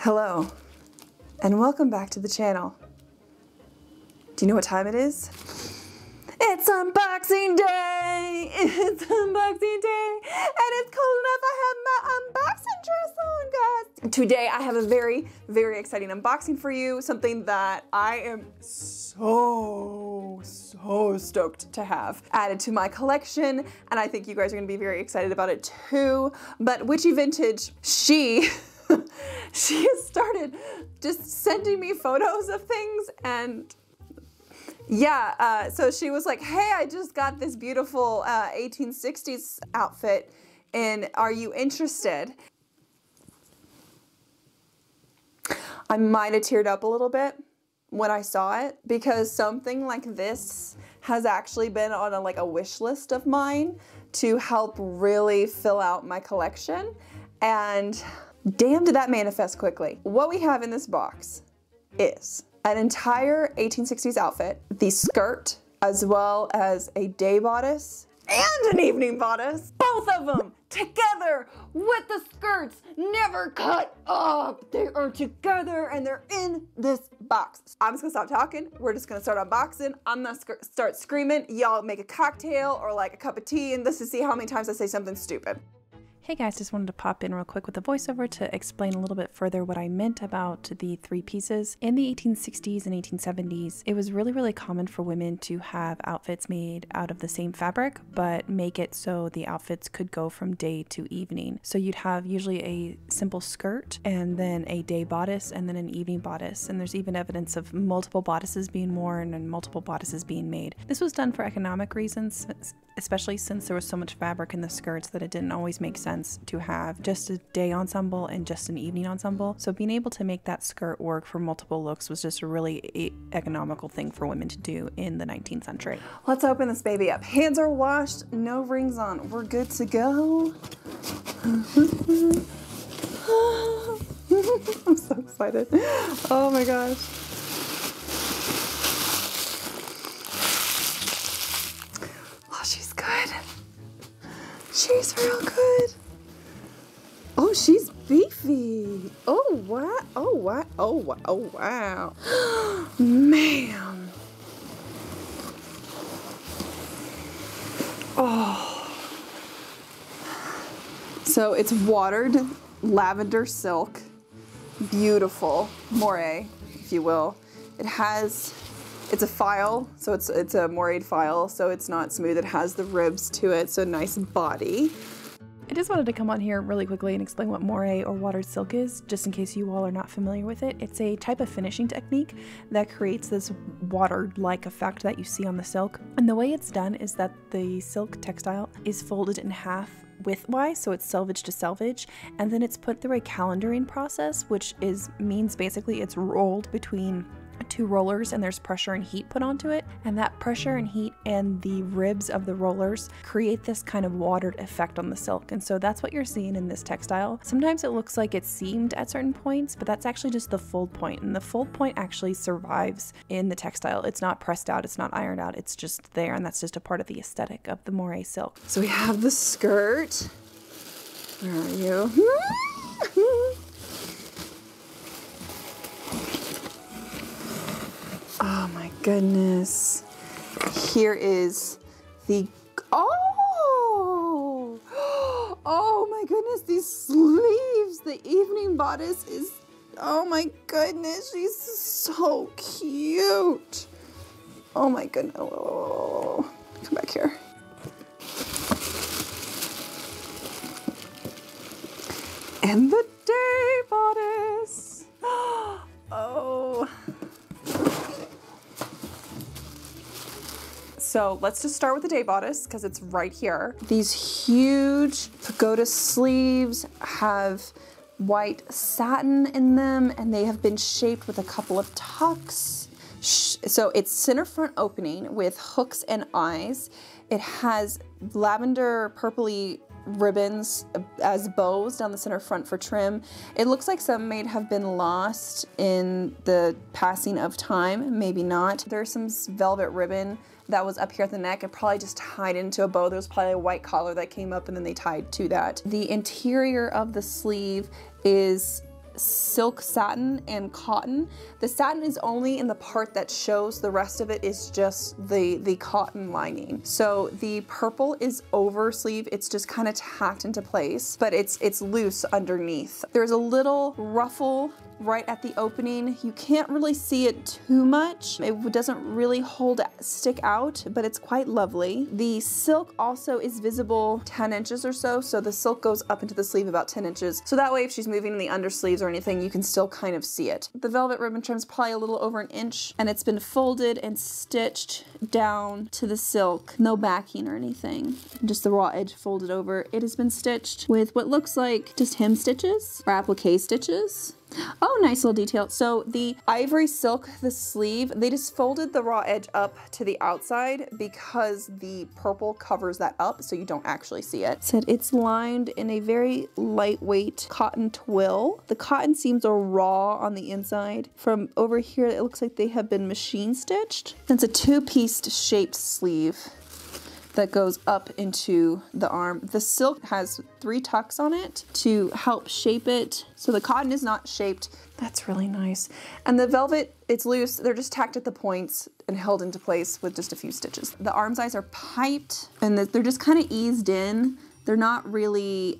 Hello, and welcome back to the channel. Do you know what time it is? It's unboxing day! It's unboxing day, and it's cold enough I have my unboxing dress on, guys. Today I have a very, very exciting unboxing for you, something that I am so stoked to have added to my collection, and I think you guys are gonna be very excited about it too. But Witchy Vintage, she has started just sending me photos of things, and yeah, so she was like, hey, I just got this beautiful 1860s outfit, and are you interested? I might have teared up a little bit when I saw it, because something like this has actually been on a wish list of mine to help really fill out my collection, and damn did that manifest quickly. What we have in this box is an entire 1860s outfit, the skirt, as well as a day bodice and an evening bodice. Both of them together with the skirts, never cut up. They are together and they're in this box. I'm just gonna stop talking. We're just gonna start unboxing. I'm gonna start screaming. Y'all make a cocktail or like a cup of tea, and this to see how many times I say something stupid. Hey guys, just wanted to pop in real quick with a voiceover to explain a little bit further what I meant about the three pieces. In the 1860s and 1870s, it was really common for women to have outfits made out of the same fabric, but make it so the outfits could go from day to evening. So you'd have usually a simple skirt and then a day bodice and then an evening bodice. And there's even evidence of multiple bodices being worn and multiple bodices being made. This was done for economic reasons, especially since there was so much fabric in the skirts that it didn't always make sense to have just a day ensemble and just an evening ensemble. So being able to make that skirt work for multiple looks was just a really economical thing for women to do in the 19th century. Let's open this baby up. Hands are washed, no rings on. We're good to go. I'm so excited. Oh my gosh. Oh, she's good. She's real good. Oh, she's beefy. Oh, wow. Oh, wow. Oh, wow. Oh, wow. Man. Oh. So it's watered lavender silk. Beautiful. Moire, if you will. It's a file, so it's a moiré file, so it's not smooth. It has the ribs to it, so nice body. I just wanted to come on here really quickly and explain what moiré or watered silk is, just in case you all are not familiar with it. It's a type of finishing technique that creates this watered-like effect that you see on the silk. And the way it's done is that the silk textile is folded in half widthwise, so it's selvage to selvage, and then it's put through a calendaring process, which means basically it's rolled between two rollers, and there's pressure and heat put onto it, and that pressure and heat and the ribs of the rollers create this kind of watered effect on the silk. And so that's what you're seeing in this textile. Sometimes it looks like it's seamed at certain points, but that's actually just the fold point, and the fold point actually survives in the textile. It's not pressed out, it's not ironed out, it's just there, and that's just a part of the aesthetic of the moiré silk. So we have the skirt. Where are you? Oh my goodness. Here is the, oh my goodness, these sleeves. The evening bodice is, oh my goodness, she's so cute. Oh my goodness, oh, come back here. And the day bodice. Oh. So let's just start with the day bodice because it's right here. These huge pagoda sleeves have white satin in them, and they have been shaped with a couple of tucks. So it's center front opening with hooks and eyes. It has lavender purpley ribbons as bows down the center front for trim. It looks like some may have been lost in the passing of time, maybe not. There's some velvet ribbon that was up here at the neck and probably just tied into a bow. There was probably a white collar that came up and then they tied to that. The interior of the sleeve is silk satin and cotton. The satin is only in the part that shows, the rest of it is just the cotton lining. So the purple is over sleeve, it's just kind of tacked into place, but it's loose underneath. There's a little ruffle right at the opening. You can't really see it too much. It doesn't really stick out, but it's quite lovely. The silk also is visible 10 inches or so, so the silk goes up into the sleeve about 10 inches. So that way if she's moving in the undersleeves or anything, you can still kind of see it. The velvet ribbon trim's probably a little over an inch, and it's been folded and stitched down to the silk. No backing or anything, just the raw edge folded over. It has been stitched with what looks like just hem stitches or applique stitches. Oh, nice little detail. So the ivory silk, the sleeve, they just folded the raw edge up to the outside because the purple covers that up so you don't actually see it. Said it's lined in a very lightweight cotton twill. The cotton seams are raw on the inside. From over here, it looks like they have been machine stitched. It's a two-piece shaped sleeve that goes up into the arm. The silk has 3 tucks on it to help shape it. So the cotton is not shaped. That's really nice. And the velvet, it's loose. They're just tacked at the points and held into place with just a few stitches. The arm sides are piped and they're just kind of eased in. They're not really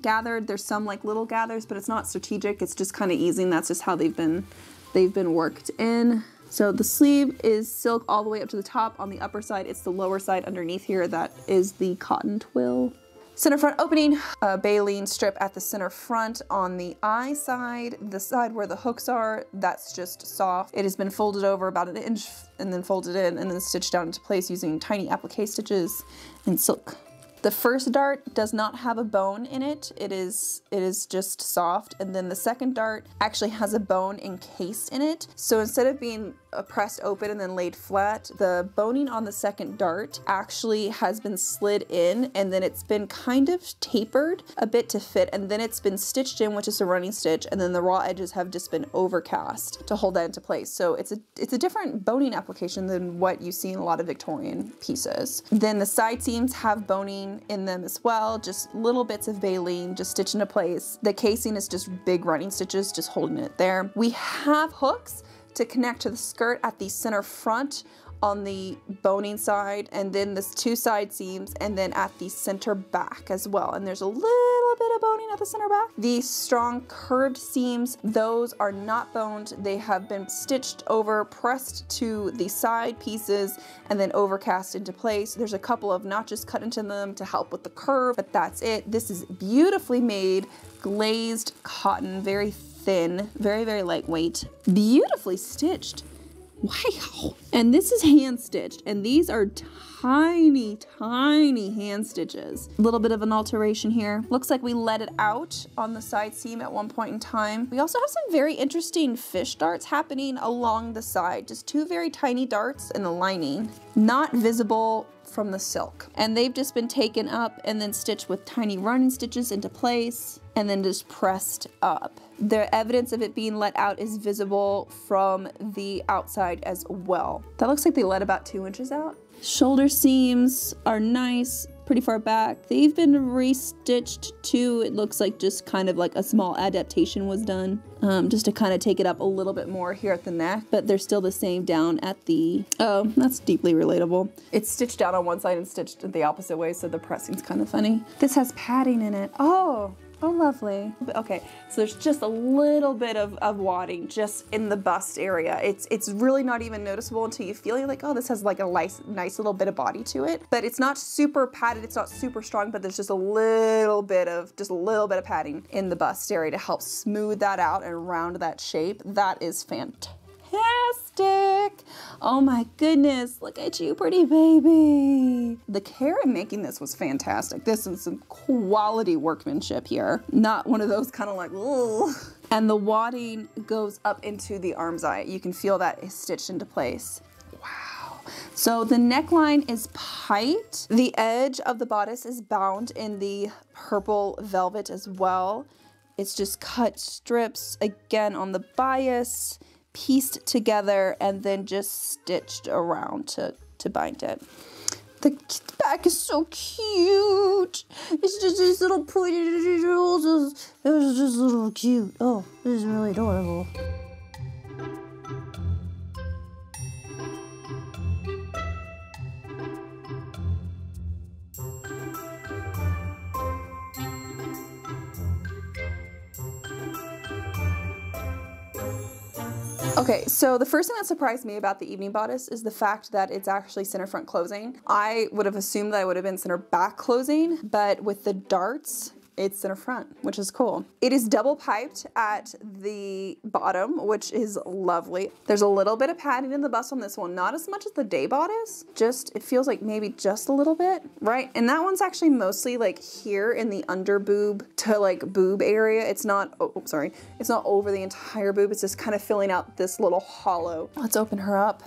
gathered. There's some like little gathers, but it's not strategic. It's just kind of easing. That's just how they've been worked in. So the sleeve is silk all the way up to the top. On the upper side, it's the lower side underneath here. That is the cotton twill. Center front opening, a baleen strip at the center front. On the eye side, the side where the hooks are, that's just soft. It has been folded over about an inch and then folded in and then stitched down into place using tiny applique stitches and silk. The first dart does not have a bone in it. It is just soft. And then the second dart actually has a bone encased in it. So instead of being pressed open and then laid flat, the boning on the second dart actually has been slid in and then it's been kind of tapered a bit to fit, and then it's been stitched in, which is a running stitch, and then the raw edges have just been overcast to hold that into place. So it's a different boning application than what you see in a lot of Victorian pieces. Then the side seams have boning in them as well, just little bits of baleen just stitched into place. The casing is just big running stitches just holding it there. We have hooks to connect to the skirt at the center front on the boning side, and then the 2 side seams, and then at the center back as well. And there's a little bit of boning at the center back. The strong curved seams, those are not boned. They have been stitched over, pressed to the side pieces, and then overcast into place. There's a couple of notches cut into them to help with the curve, but that's it. This is beautifully made, glazed cotton, very thin, very, very lightweight, beautifully stitched. Wow. And this is hand stitched, and these are tiny, tiny hand stitches. A little bit of an alteration here. Looks like we let it out on the side seam at one point in time. We also have some very interesting fish darts happening along the side. Just 2 very tiny darts in the lining, not visible from the silk. And they've just been taken up and then stitched with tiny running stitches into place and then just pressed up. The evidence of it being let out is visible from the outside as well. That looks like they let about 2 inches out. Shoulder seams are nice, pretty far back. They've been restitched too. It looks like just kind of like a small adaptation was done, just to kind of take it up a little bit more here at the neck, but they're still the same down at the, oh, that's deeply relatable. It's stitched down on one side and stitched the opposite way, so the pressing's kind of funny. This has padding in it. Oh, lovely. Okay, so there's just a little bit of wadding just in the bust area. It's really not even noticeable until you feel like, oh, this has like a nice little bit of body to it. But it's not super padded, it's not super strong, but there's just a little bit of padding in the bust area to help smooth that out and round that shape. That is fantastic. Oh my goodness, look at you, pretty baby. The care in making this was fantastic. This is some quality workmanship here. Not one of those kind of like, ugh. And the wadding goes up into the arm's eye. You can feel that is stitched into place. Wow. So the neckline is piped. The edge of the bodice is bound in the purple velvet as well. It's just cut strips again on the bias, pieced together, and then just stitched around to bind it. The back is so cute. It's just these little pointed holes. It's just a little cute. Oh, this is really adorable. Okay, so the first thing that surprised me about the evening bodice is the fact that it's actually center front closing. I would have assumed that it would have been center back closing, but with the darts, it's center front, which is cool. It is double piped at the bottom, which is lovely. There's a little bit of padding in the bust on this one, not as much as the day bodice, just, it feels like maybe just a little bit, right? And that one's actually mostly like here in the under boob to like boob area. It's not, oh, sorry, it's not over the entire boob. It's just kind of filling out this little hollow. Let's open her up.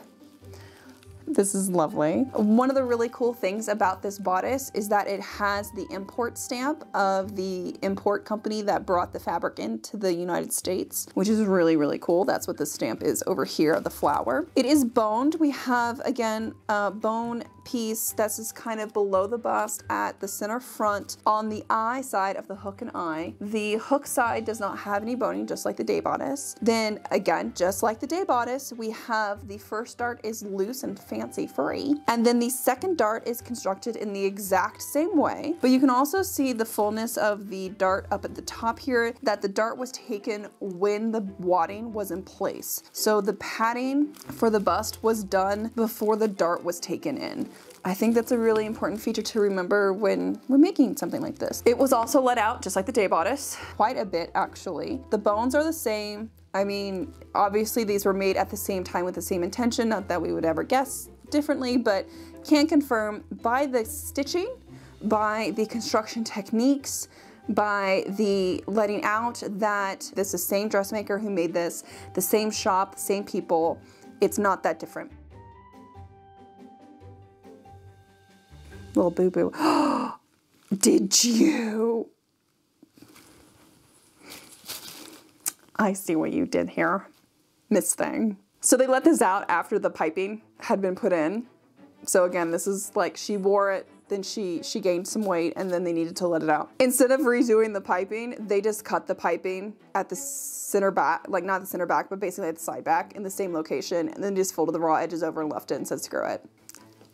This is lovely. One of the really cool things about this bodice is that it has the import stamp of the import company that brought the fabric into the United States, which is really, really cool. That's what this stamp is over here of the flower. It is boned. We have, again, a bone piece that's just kind of below the bust at the center front on the eye side of the hook and eye. The hook side does not have any boning, just like the day bodice. Then again, just like the day bodice, we have the first dart is loose and fancy free. And then the second dart is constructed in the exact same way, but you can also see the fullness of the dart up at the top here, that the dart was taken when the wadding was in place. So the padding for the bust was done before the dart was taken in. I think that's a really important feature to remember when we're making something like this. It was also let out just like the day bodice, quite a bit actually. The bones are the same. I mean, obviously these were made at the same time with the same intention, not that we would ever guess differently, but can confirm by the stitching, by the construction techniques, by the letting out that this is the same dressmaker who made this, the same shop, the same people. It's not that different. Little boo-boo. Did you? I see what you did here, Miss Thing. So they let this out after the piping had been put in. So again, this is like she wore it, then she gained some weight, and then they needed to let it out. Instead of redoing the piping, they just cut the piping at the center back, like not the center back, but basically at the side back in the same location, and then just folded the raw edges over and left it and said screw it.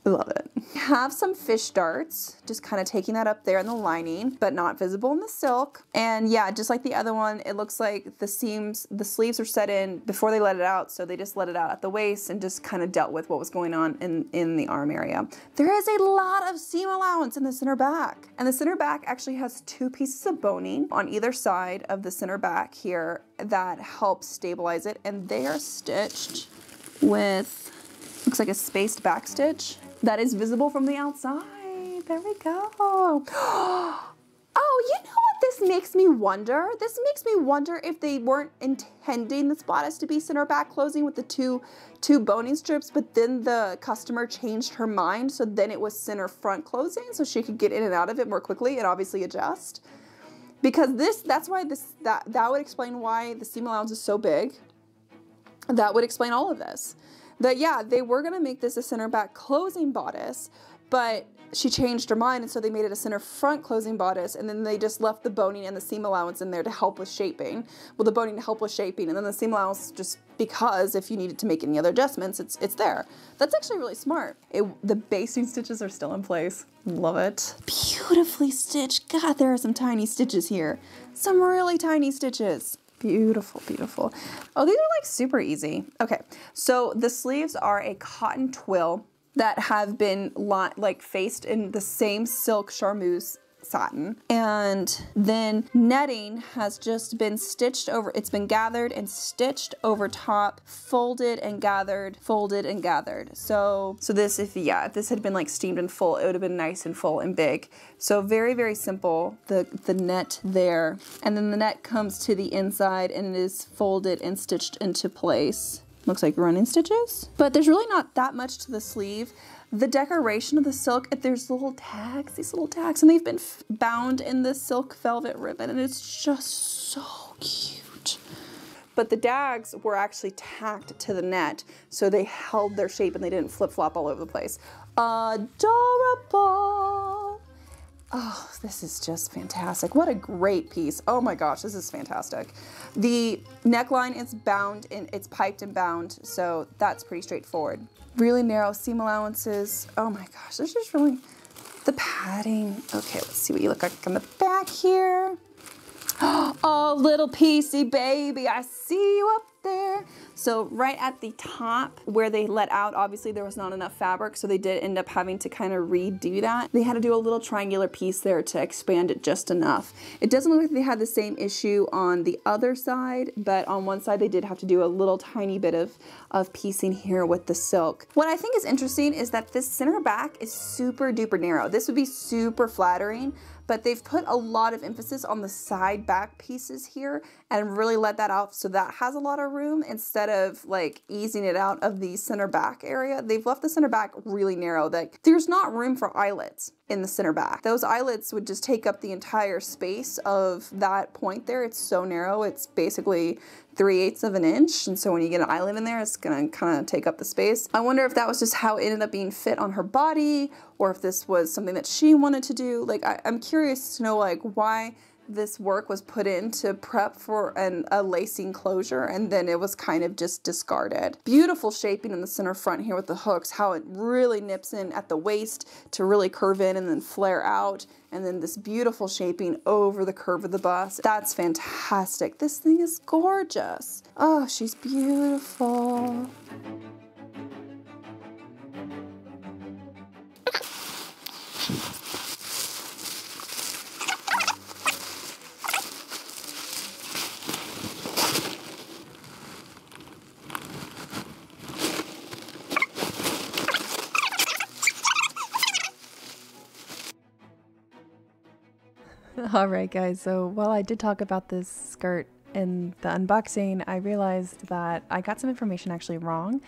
I love it. Have some fish darts, just kind of taking that up there in the lining, but not visible in the silk. And yeah, just like the other one, it looks like the sleeves are set in before they let it out, so they just let it out at the waist and just kind of dealt with what was going on in the arm area. There is a lot of seam allowance in the center back. And the center back actually has 2 pieces of boning on either side of the center back here that helps stabilize it, and they are stitched with, looks like a spaced back stitch that is visible from the outside. There we go. Oh, you know what this makes me wonder? This makes me wonder if they weren't intending this bodice to be center back closing with the two boning strips, but then the customer changed her mind, so then it was center front closing so she could get in and out of it more quickly and obviously adjust. Because that would explain why the seam allowance is so big. That would explain all of this. That yeah, they were gonna make this a center back closing bodice, but she changed her mind, and so they made it a center front closing bodice, and then they just left the boning and the seam allowance in there to help with shaping. Well, the boning to help with shaping, and then the seam allowance just because if you needed to make any other adjustments, it's there. That's actually really smart. The basting stitches are still in place. Love it. Beautifully stitched. God, there are some tiny stitches here. Some really tiny stitches. Beautiful, beautiful. Oh, these are like super easy. Okay, so the sleeves are a cotton twill that have been like faced in the same silk charmeuse satin, and then netting has just been stitched over. It's been gathered and stitched over top, folded and gathered, folded and gathered. So this, if this had been like steamed in full, it would have been nice and full and big. So very, very simple, the net there. And then the net comes to the inside and it is folded and stitched into place. Looks like running stitches, but there's really not that much to the sleeve. The decoration of the silk, there's little tags, these little tags, and they've been bound in this silk velvet ribbon, and it's just so cute. But the dags were actually tacked to the net, so they held their shape and they didn't flip-flop all over the place. Adorable. Oh, this is just fantastic. What a great piece. Oh my gosh, this is fantastic. The neckline is bound and it's piped and bound, so that's pretty straightforward. Really narrow seam allowances. Oh my gosh, this is really, the padding. Okay, let's see what you look like on the back here. Oh, little piecey baby, I see you up there. So right at the top where they let out, obviously there was not enough fabric, so they did end up having to kind of redo that. They had to do a little triangular piece there to expand it just enough. It doesn't look like they had the same issue on the other side, but on one side they did have to do a little tiny bit of piecing here with the silk. What I think is interesting is that this center back is super duper narrow. This would be super flattering, but they've put a lot of emphasis on the side back pieces here and really let that out so that has a lot of room instead of like easing it out of the center back area. They've left the center back really narrow. That there's not room for eyelets in the center back. Those eyelets would just take up the entire space of that point there. It's so narrow. It's basically 3/8 of an inch. And so when you get an eyelet in there, it's gonna kind of take up the space. I wonder if that was just how it ended up being fit on her body, or if this was something that she wanted to do. Like, I'm curious to know like why this work was put in to prep for a lacing closure, and then it was kind of just discarded. Beautiful shaping in the center front here with the hooks, how it really nips in at the waist to really curve in and then flare out, and then this beautiful shaping over the curve of the bust. That's fantastic. This thing is gorgeous. Oh, she's beautiful. Alright guys, so while I did talk about this skirt in the unboxing, I realized that I got some information actually wrong,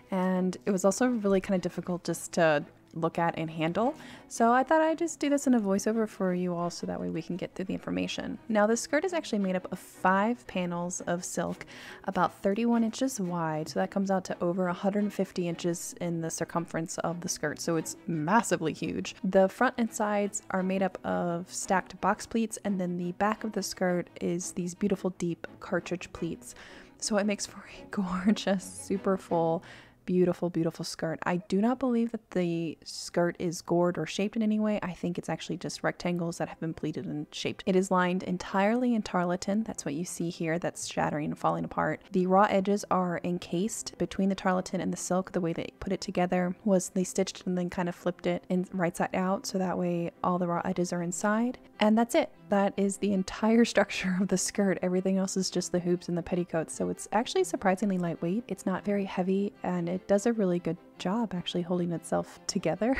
and it was also really kind of difficult just to look at and handle. So I thought I'd just do this in a voiceover for you all so that way we can get through the information. Now this skirt is actually made up of 5 panels of silk, about 31 inches wide, so that comes out to over 150 inches in the circumference of the skirt, so it's massively huge. The front and sides are made up of stacked box pleats, and then the back of the skirt is these beautiful deep cartridge pleats. So it makes for a gorgeous, super full, beautiful, beautiful skirt. I do not believe that the skirt is gored or shaped in any way. I think it's actually just rectangles that have been pleated and shaped. It is lined entirely in tarlatan. That's what you see here. That's shattering and falling apart. The raw edges are encased between the tarlatan and the silk. The way they put it together was they stitched and then kind of flipped it in right side out, so that way all the raw edges are inside. And that's it. That is the entire structure of the skirt. Everything else is just the hoops and the petticoats. So it's actually surprisingly lightweight. It's not very heavy, and it does a really good job actually holding itself together.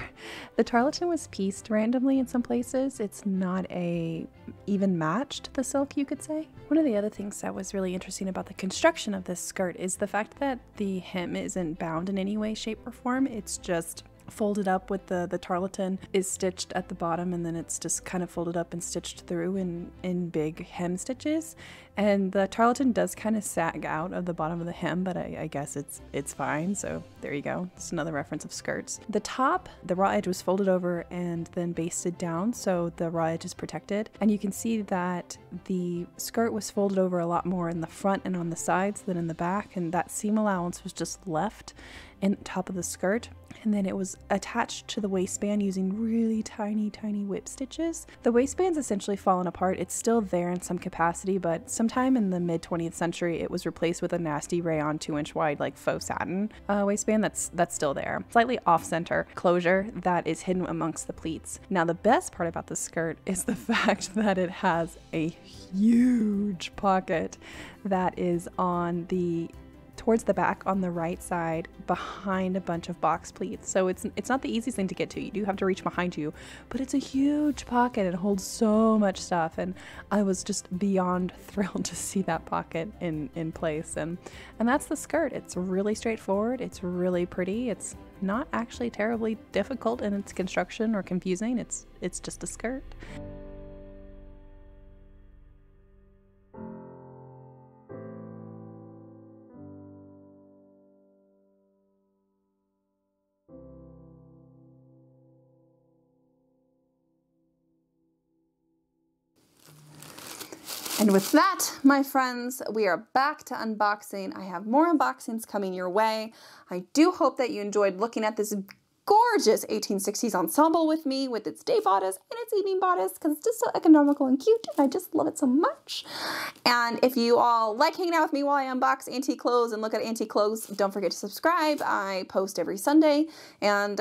The tarlatan was pieced randomly in some places. It's not a even match to the silk, you could say. One of the other things that was really interesting about the construction of this skirt is the fact that the hem isn't bound in any way, shape, or form. It's just folded up with the tarlatan is stitched at the bottom, and then it's just kind of folded up and stitched through in big hem stitches. And the tarlatan does kind of sag out of the bottom of the hem, but I guess it's fine. So there you go. It's another reference of skirts. The top, the raw edge was folded over and then basted down, so the raw edge is protected. And you can see that the skirt was folded over a lot more in the front and on the sides than in the back, and that seam allowance was just left in the top of the skirt. And then it was attached to the waistband using really tiny, tiny whip stitches. The waistband's essentially fallen apart. It's still there in some capacity, but sometime in the mid 20th century, it was replaced with a nasty rayon 2-inch wide, like faux satin waistband that's still there. Slightly off-center closure that is hidden amongst the pleats. Now, the best part about the skirt is the fact that it has a huge pocket that is on the towards the back on the right side behind a bunch of box pleats. So it's not the easiest thing to get to. You do have to reach behind you, but it's a huge pocket. It holds so much stuff, and I was just beyond thrilled to see that pocket in place. And that's the skirt. It's really straightforward. It's really pretty. It's not actually terribly difficult in its construction or confusing. It's just a skirt. And with that, my friends, we are back to unboxing. I have more unboxings coming your way. I do hope that you enjoyed looking at this gorgeous 1860s ensemble with me, with its day bodice and its evening bodice, because it's just so economical and cute, and I just love it so much. And if you all like hanging out with me while I unbox antique clothes and look at antique clothes, don't forget to subscribe. I post every Sunday, and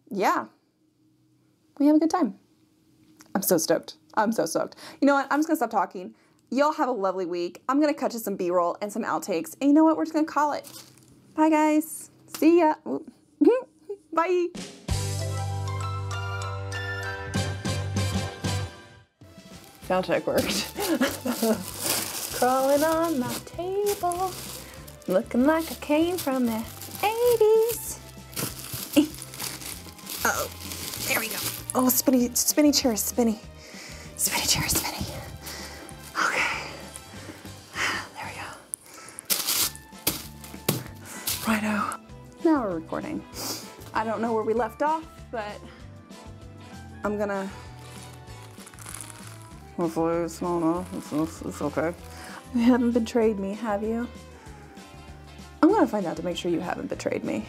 yeah, we have a good time. I'm so stoked. I'm so stoked. You know what? I'm just gonna stop talking. Y'all have a lovely week. I'm gonna cut to some B-roll and some outtakes, and you know what? We're just gonna call it. Bye, guys. See ya. Bye. Sound check worked. Crawling on my table, looking like I came from the 80s. Uh-oh, there we go. Oh, spinny chair, spinny. Spinny chair, spinny. Okay, there we go. Righto. Now we're recording. I don't know where we left off, but I'm gonna, hopefully it's small enough, it's okay. You haven't betrayed me, have you? I'm gonna find out to make sure you haven't betrayed me.